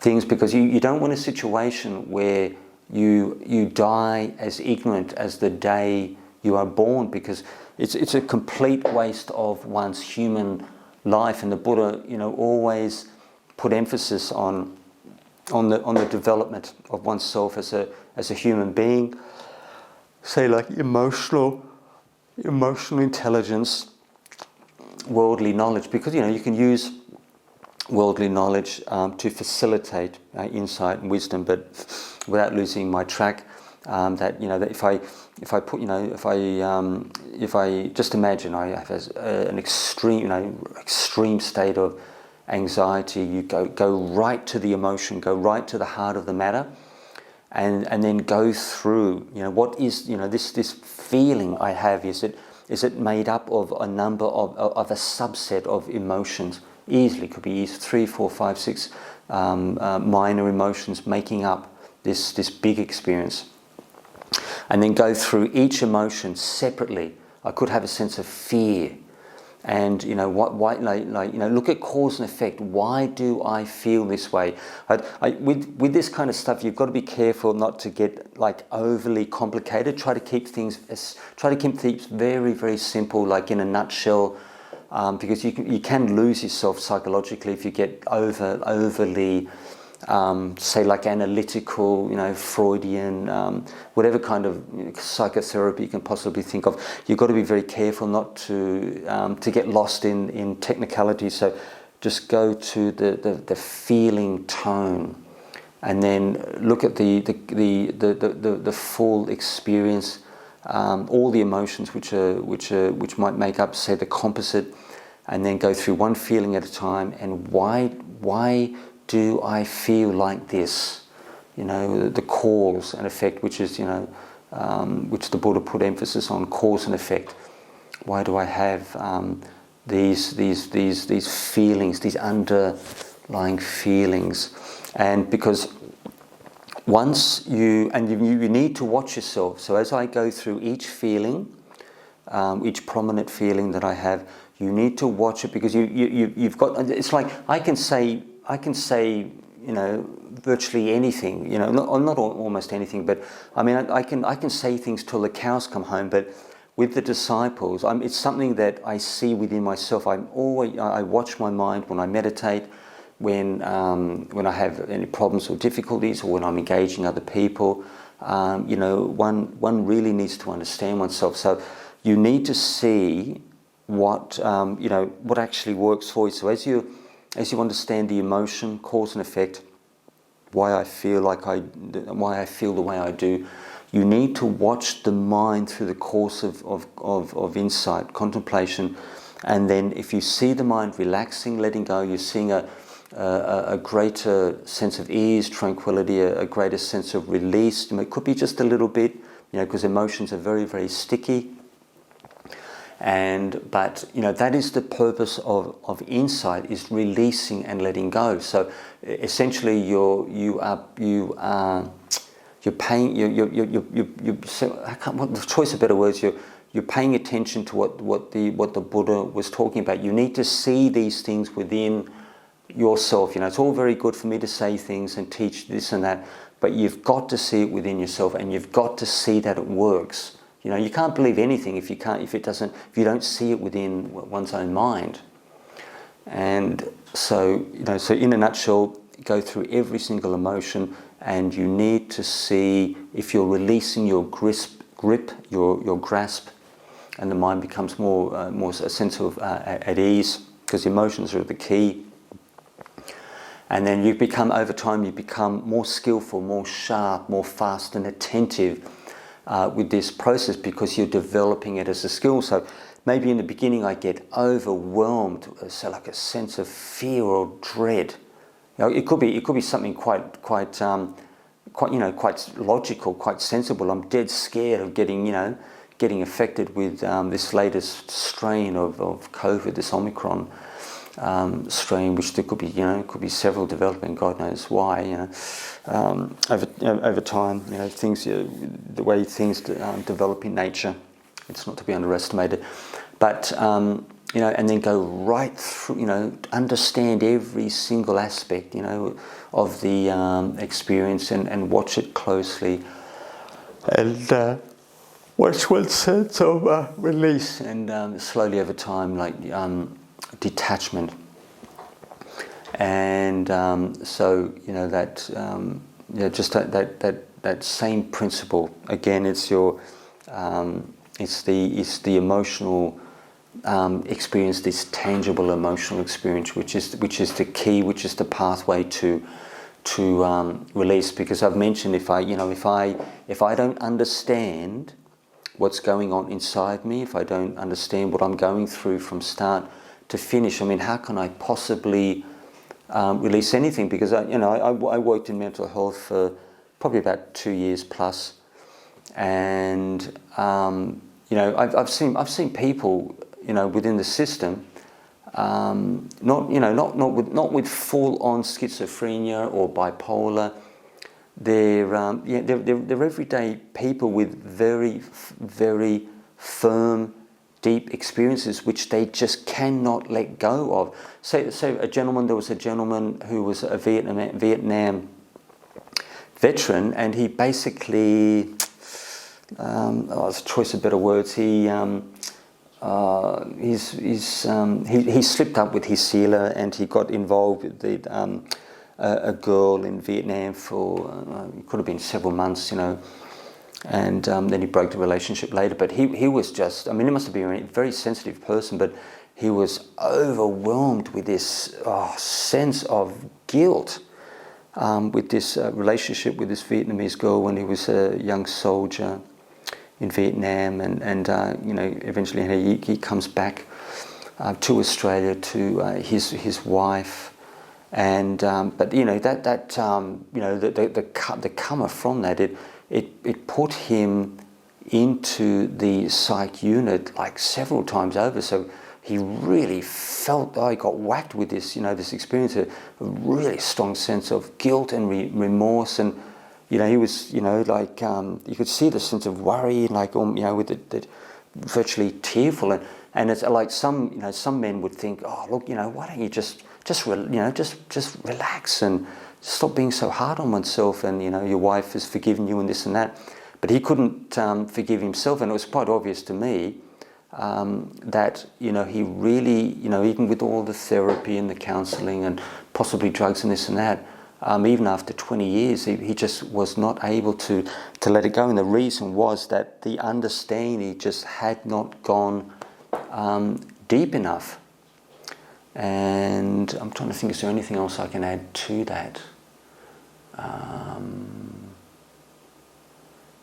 things, because you don't want a situation where you die as ignorant as the day you are born, because it's a complete waste of one's human life. And the Buddha, always put emphasis on the development of oneself as a human being. Say like emotional intelligence, worldly knowledge, because you can use worldly knowledge to facilitate insight and wisdom, but without losing my track. That if I just imagine I have an extreme state of anxiety, you go right to the emotion, go right to the heart of the matter, and then go through. What is this feeling I have? Is it made up of a number of a subset of emotions? Easily could be 3, 4, 5, 6 minor emotions making up this big experience, and then go through each emotion separately. I could have a sense of fear, and look at cause and effect. Why do I feel this way? With this kind of stuff, you've got to be careful not to get overly complicated. Try to keep things very, very simple, like in a nutshell. Because you can lose yourself psychologically if you get overly, say like analytical, Freudian, whatever kind of psychotherapy you can possibly think of. You've got to be very careful not to get lost in technicality. So just go to the feeling tone, and then look at the full experience. All the emotions which might make up, say, the composite, and then go through one feeling at a time. And why do I feel like this? The cause and effect, which is which the Buddha put emphasis on, cause and effect. Why do I have these feelings, these underlying feelings. And because once you need to watch yourself. So as I go through each feeling, each prominent feeling that I have, you need to watch it, because you've got. It's like I can say virtually anything. Not almost anything, but I mean I can say things till the cows come home. But with the disciples, it's something that I see within myself. I watch my mind when I meditate. When I have any problems or difficulties, or when I'm engaging other people, one really needs to understand oneself. So you need to see what actually works for you. So as you understand the emotion, cause and effect, why I feel the way I do, you need to watch the mind through the course of insight, contemplation, and then if you see the mind relaxing, letting go, you're seeing a greater sense of ease, tranquility, a greater sense of release. It could be just a little bit, because emotions are very, very sticky. But that is the purpose of insight, is releasing and letting go. So essentially, the choice of better words, you're paying attention to what the Buddha was talking about. You need to see these things within yourself. It's all very good for me to say things and teach this and that, but you've got to see it within yourself, and you've got to see that it works. You can't believe anything if you don't see it within one's own mind. And so in a nutshell, go through every single emotion, and you need to see if you're releasing your grip, your grasp, and the mind becomes more a sense of at ease, because emotions are the key. And then over time you become more skillful, more sharp, more fast and attentive with this process, because you're developing it as a skill. So maybe in the beginning I get overwhelmed, so like a sense of fear or dread. It could be something quite logical, quite sensible. I'm dead scared of getting affected with this latest strain of COVID, this Omicron strain, which there could be several developing, God knows why. Over time, things, the way things develop in nature, it's not to be underestimated. But and then go right through, understand every single aspect, of the experience, and watch it closely, and watch one sense of release, and slowly over time, like detachment. And just that same principle again. It's the emotional experience, this tangible emotional experience, which is the key, which is the pathway to release. Because I've mentioned, if I don't understand what's going on inside me, if I don't understand what I'm going through from start to finish, how can I possibly release anything? Because I worked in mental health for probably about 2 years plus, and I've seen people within the system, not with full on schizophrenia or bipolar. They're everyday people with very, very firm, deep experiences which they just cannot let go of. There was a gentleman who was a Vietnam veteran, and he basically, it's a choice of better words, he slipped up with his sealer, and he got involved with a girl in Vietnam for it could have been several months, and then he broke the relationship later. But he was just, he must have been a very sensitive person, but he was overwhelmed with this sense of guilt with this relationship with this Vietnamese girl when he was a young soldier in Vietnam, and eventually he comes back to Australia to his wife, and but the karma from that, it put him into the psych unit like several times over. So he really felt, he got whacked with this, this experience, a really strong sense of guilt and remorse, and he was, like you could see the sense of worry, like with the virtually tearful, and it's like some men would think, oh look, why don't you just relax and stop being so hard on oneself, and your wife has forgiven you and this and that. But he couldn't forgive himself, and it was quite obvious to me that he really, even with all the therapy and the counselling and possibly drugs and this and that, even after 20 years, he just was not able to let it go. And the reason was that the understanding just had not gone deep enough. And I'm trying to think, is there anything else I can add to that?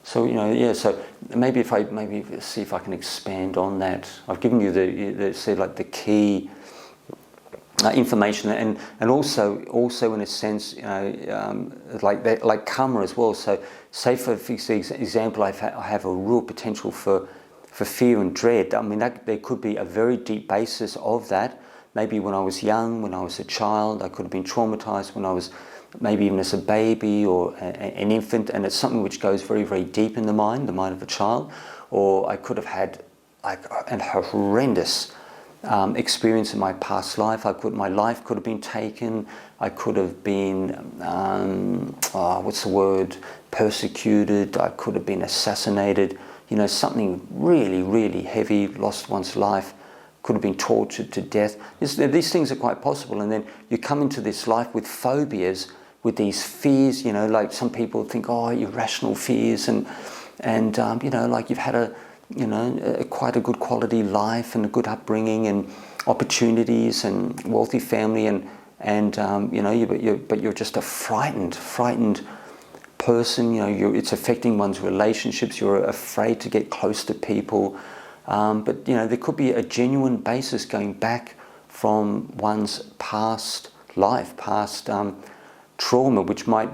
So so maybe see if I can expand on that. I've given you the key information, and also in a sense, like karma as well. So, say for example, I have a real potential for fear and dread. I mean, there could be a very deep basis of that. Maybe when I was young, when I was a child, I could have been traumatized when I was maybe even as a baby or an infant, and it's something which goes very, very deep in the mind of a child. Or I could have had like a horrendous experience in my past life. My life could have been taken. I could have been, persecuted. I could have been assassinated. Something really, really heavy, lost one's life. Could have been tortured to death. These things are quite possible. And then you come into this life with phobias, with these fears, like some people think, irrational fears, and like you've had quite a good quality life and a good upbringing and opportunities and wealthy family, but you're just a frightened person. It's affecting one's relationships. You're afraid to get close to people. But there could be a genuine basis going back from one's past life, past trauma, which may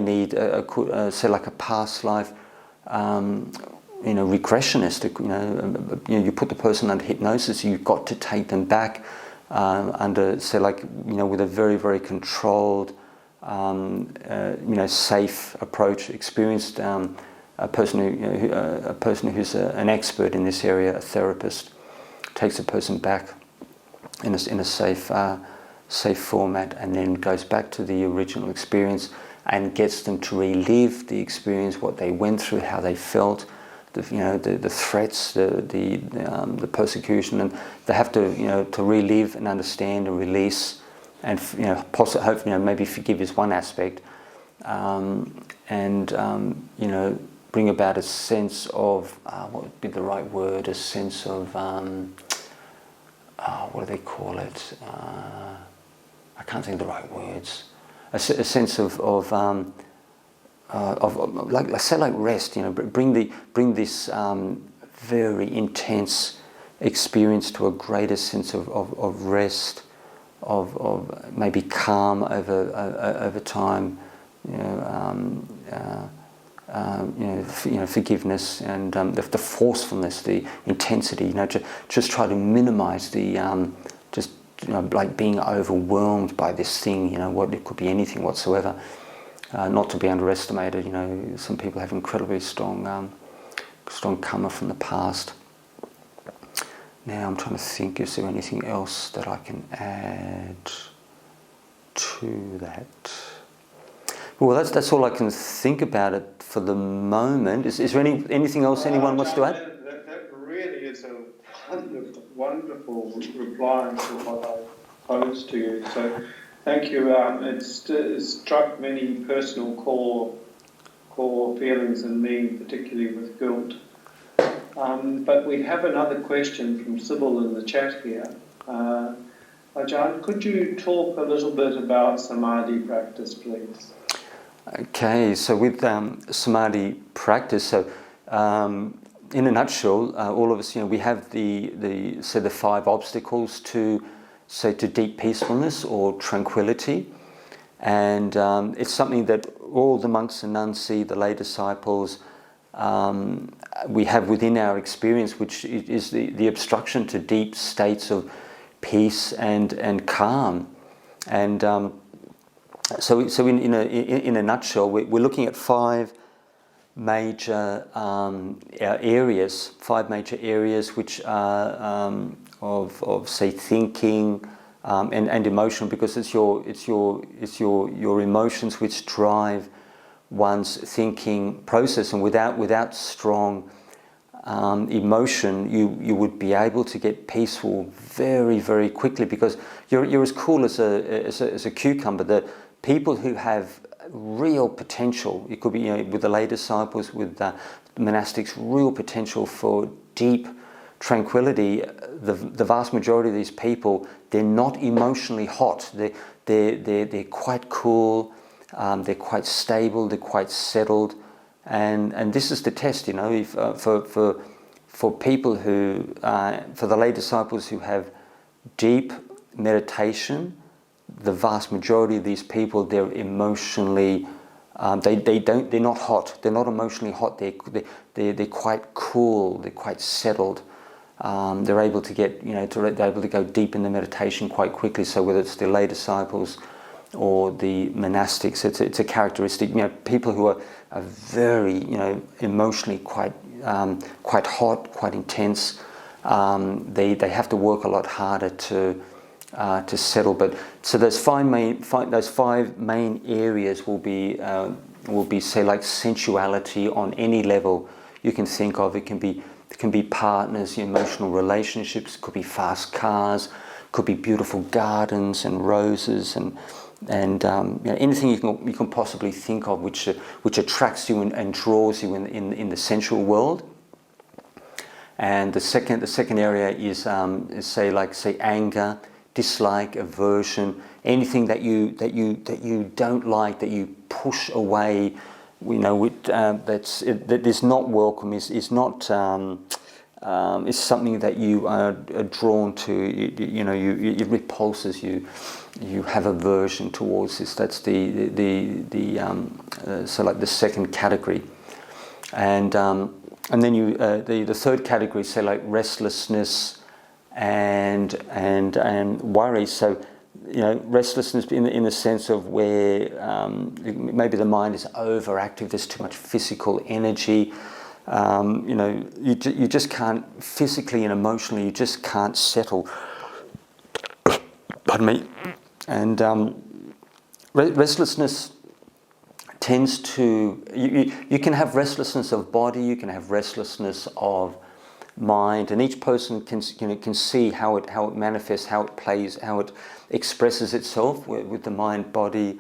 need say like a past life regressionist. You put the person under hypnosis. You've got to take them back under, say, like with a very, very controlled, safe approach, experienced. A person who's an expert in this area, a therapist, takes a person back in a safe format, and then goes back to the original experience and gets them to relive the experience, what they went through, how they felt, the threats, the persecution, and they have to relive and understand and release, and hopefully maybe forgive is one aspect, bring about a sense of, what would be the right word, a sense of, what do they call it? I can't think of the right words. A sense of like, say, like rest. Bring this very intense experience to a greater sense of rest, of maybe calm over time. Forgiveness and the forcefulness, the intensity. Just try to minimize the like being overwhelmed by this thing. What it could be anything whatsoever. Not to be underestimated. Some people have incredibly strong karma from the past. Now I'm trying to think, is there anything else that I can add to that? Well, that's all I can think about it for the moment. Is there anything else anyone wants to add? That really is a wonderful reply to what I posed to you. So thank you. It struck many personal core feelings in me, particularly with guilt. But we have another question from Sybil in the chat here. Ajahn, could you talk a little bit about samadhi practice, please? Okay, so with samadhi practice, so in a nutshell, all of us, we have the 5 obstacles to deep peacefulness or tranquility, and it's something that all the monks and nuns see, the lay disciples, we have within our experience, which is the obstruction to deep states of peace and calm. And so in a nutshell, we're looking at five major areas which are of say thinking and emotion, because it's your emotions which drive one's thinking process, and without strong emotion, you would be able to get peaceful very, very quickly, because you're as cool as a cucumber. The people who have real potential, it could be with the lay disciples, with the monastics, real potential for deep tranquility. The vast majority of these people, they're not emotionally hot. They're quite cool. They're quite stable. They're quite settled. And this is the test, if for people who, for the lay disciples who have deep meditation, the vast majority of these people, they're emotionally, they're not hot. They're not emotionally hot. They're quite cool. They're quite settled. They're able to get, they're able to go deep in the meditation quite quickly. So whether it's the lay disciples or the monastics, it's a characteristic. People who are very, emotionally quite hot, quite intense. They have to work a lot harder to settle. But so those five main areas will be say like sensuality on any level you can think of. It can be partners, emotional relationships. It could be fast cars. Could be beautiful gardens and roses and anything you can possibly think of which attracts you and draws you in the sensual world. And the second area is say anger, dislike, aversion, anything that you don't like, that you push away, that is not welcome, is not. It's something that you are drawn to. It repulses you. You have aversion towards this. That's the second category, and then the third category, say like restlessness and worry. So restlessness in the sense of where maybe the mind is overactive. There's too much physical energy. You just can't physically and emotionally. You just can't settle. Pardon me. And restlessness tends to. You can have restlessness of body. You can have restlessness of mind, and each person can see how it manifests, how it plays, how it expresses itself with the mind-body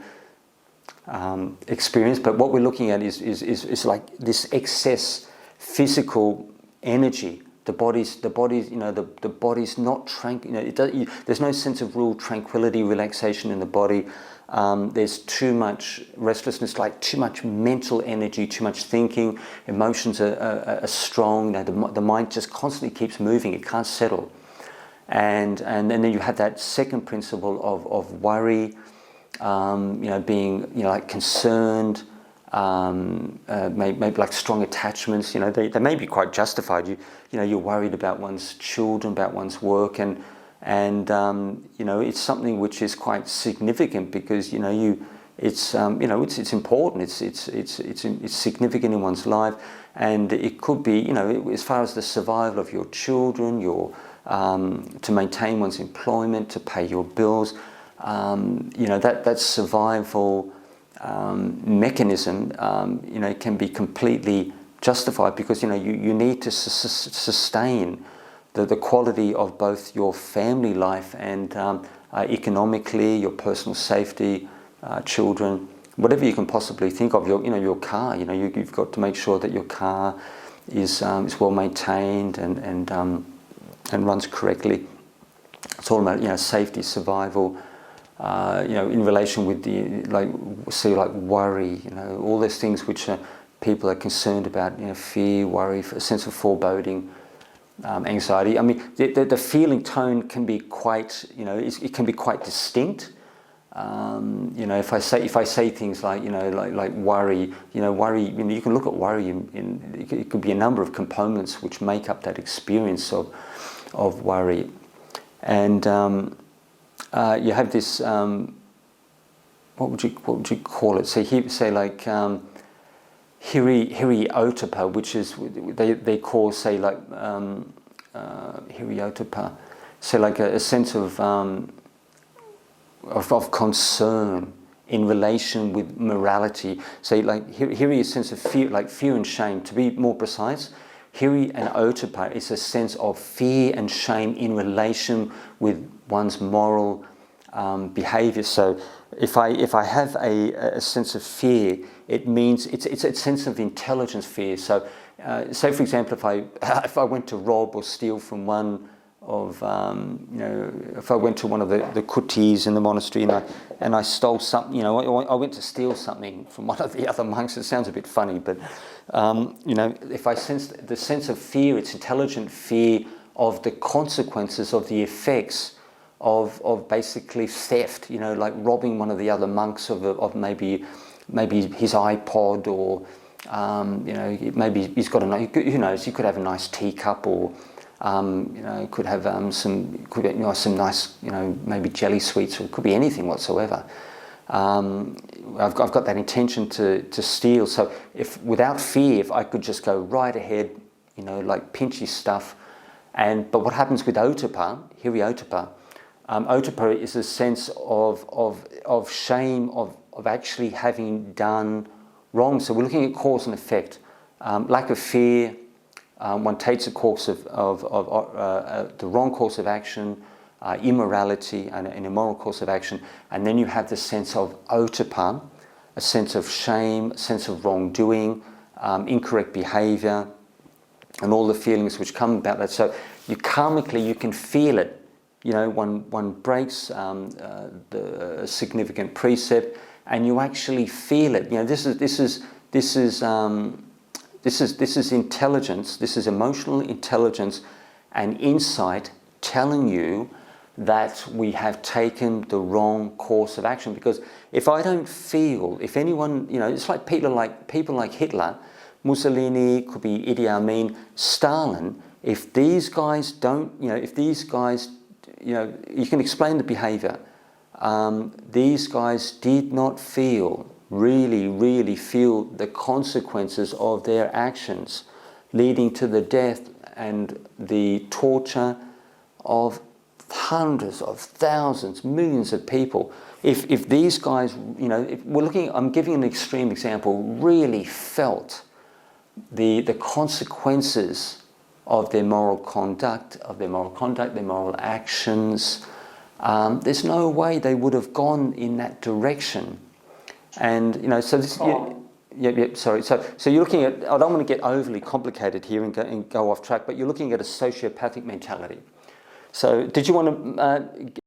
experience. But what we're looking at is like this excess physical energy. The body's not tranquil. There's no sense of real tranquility, relaxation in the body. There's too much restlessness, like too much mental energy, too much thinking. Emotions are strong. The mind just constantly keeps moving. It can't settle. And then you have that second principle of worry. Being like concerned. Maybe like strong attachments. They may be quite justified. You're worried about one's children, about one's work, and it's something which is quite significant because it's important. It's significant in one's life, and it could be as far as the survival of your children, to maintain one's employment, to pay your bills. That survival mechanism, can be completely justified because you need to sustain the quality of both your family life and economically, your personal safety, children, whatever you can possibly think of. Your car. You've got to make sure that your car is well maintained and runs correctly. It's all about safety, survival. In relation with the worry, all those things which people are concerned about, fear, worry, a sense of foreboding, anxiety. I mean, the feeling tone can be quite, it can be quite distinct. You know, if I say things like, you know, like worry, you know, worry. You know, you can look at worry it could be a number of components which make up that experience of worry, and you have this. What would you call it? Say like hiri-ottappa, which is they call, say, like hiri-ottappa, say like a sense of concern in relation with morality. Say like hiri is a sense of fear, like fear and shame. To be more precise, hiri and ottappa is a sense of fear and shame in relation with one's moral behavior. So if I have a sense of fear, it means it's a sense of intelligence fear. So say for example, if I went to rob or steal from one of you know, if I went to one of the kutis in the monastery and I stole something, you know, I went to steal something from one of the other monks. It sounds a bit funny, but you know, if I sense the sense of fear, it's intelligent fear of the consequences of the effects of basically theft, you know, like robbing one of the other monks of maybe his iPod, or you know, maybe he's got who knows, he could have a nice teacup, or you know, could have some nice, you know, maybe jelly sweets, or it could be anything whatsoever. I've got that intention to steal. So if without fear, if I could just go right ahead, you know, like pinch his stuff, but what happens with ottappa, hiri-ottappa? Ottappa is a sense of shame of actually having done wrong. So we're looking at cause and effect. Lack of fear, one takes a course of the wrong course of action, immorality, and an immoral course of action, and then you have the sense of ottappa, a sense of shame, a sense of wrongdoing, incorrect behaviour, and all the feelings which come about that. So karmically you can feel it. You know, one breaks the significant precept, and you actually feel it. You know, this is intelligence. This is emotional intelligence and insight telling you that we have taken the wrong course of action. Because if I don't feel, if anyone, you know, it's like people like Hitler, Mussolini, could be Idi Amin, Stalin. If these guys don't, you know, you know, you can explain the behaviour. These guys did not really feel the consequences of their actions, leading to the death and the torture of hundreds of thousands, millions of people. If these guys, you know, I'm giving an extreme example, really felt the consequences of their moral conduct, their moral actions, there's no way they would have gone in that direction. And you know, so this. Sorry. So you're looking at. I don't want to get overly complicated here and go off track, but you're looking at a sociopathic mentality. So did you want to